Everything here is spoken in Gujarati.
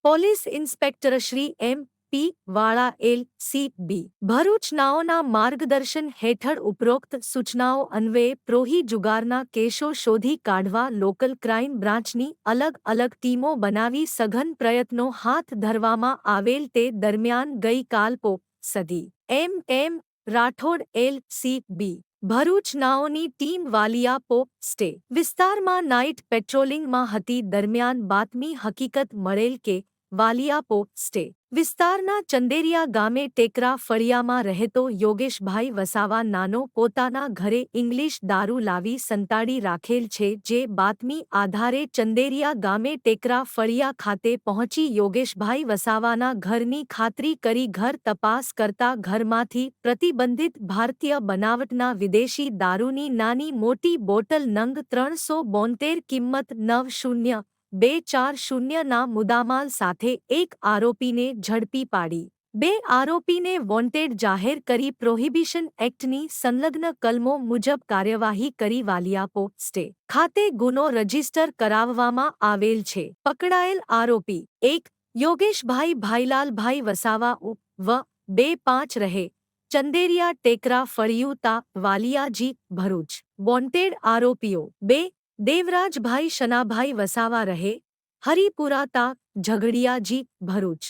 Police inspector Shri એમ.પી. વાળા એલ.સી.બી. ભરૂચ નાઓના માર્ગદર્શન હેઠળ ઉપરોક્ત સૂચનાઓ અન્વયે પ્રોહી જુગારના કેસો શોધી કાઢવા લોકલ ક્રાઇમ બ્રાન્ચની અલગ અલગ ટીમો બનાવી સઘન પ્રયત્નો હાથ ધરવામાં આવેલ તે દરમિયાન ગઈકાલ સદી એમ. રાઠોડ એલ.સી.બી. ભરૂચ નાઓની ટીમ વાલિયા સ્ટે વિસ્તારમાં નાઇટ પેટ્રોલિંગમાં હતી દરમિયાન બાતમી હકીકત મળેલ કે વાલિયા સ્ટે વિસ્તારના ચંદેરિયા ગામે ટેકરા ફળિયામાં રહેતો યોગેશભાઈ વસાવા નાનો પોતાના ઘરે ઇંગ્લિશ દારૂ લાવી સંતાડી રાખેલ છે જે બાતમી આધારે ચંદેરિયા ગામે ટેકરા ફળિયા ખાતે પહોંચી યોગેશભાઈ વસાવાના ઘરની ખાતરી કરી ઘર તપાસ કરતા ઘરમાંથી પ્રતિબંધિત ભારતીય બનાવટના વિદેશી દારૂની નાની મોટી બોટલ નંગ 372 કિંમત 90,240 ના મુદ્દામાલ સાથે એક આરોપીને ઝડપી પાડી 2 આરોપીને વોન્ટેડ જાહેર કરી પ્રોહિબિશન એક્ટની સંલગ્ન કલમો મુજબ કાર્યવાહી કરી વાલિયા સ્ટે ખાતે ગુનો રજીસ્ટર કરાવવામાં આવેલ છે. પકડાયેલ આરોપી 1. યોગેશભાઈ ભાઈલાલભાઈ વસાવા વ. 2-5 રહે ચંદેરિયા ટેકરા ફળિયું તા વાલિયાજી ભરૂચ. વોન્ટેડ આરોપીઓ 2. દેવરાજભાઈ શનાભાઈ વસાવા રહે હરિપુરા તા ઝઘડિયાજી ભરૂચ.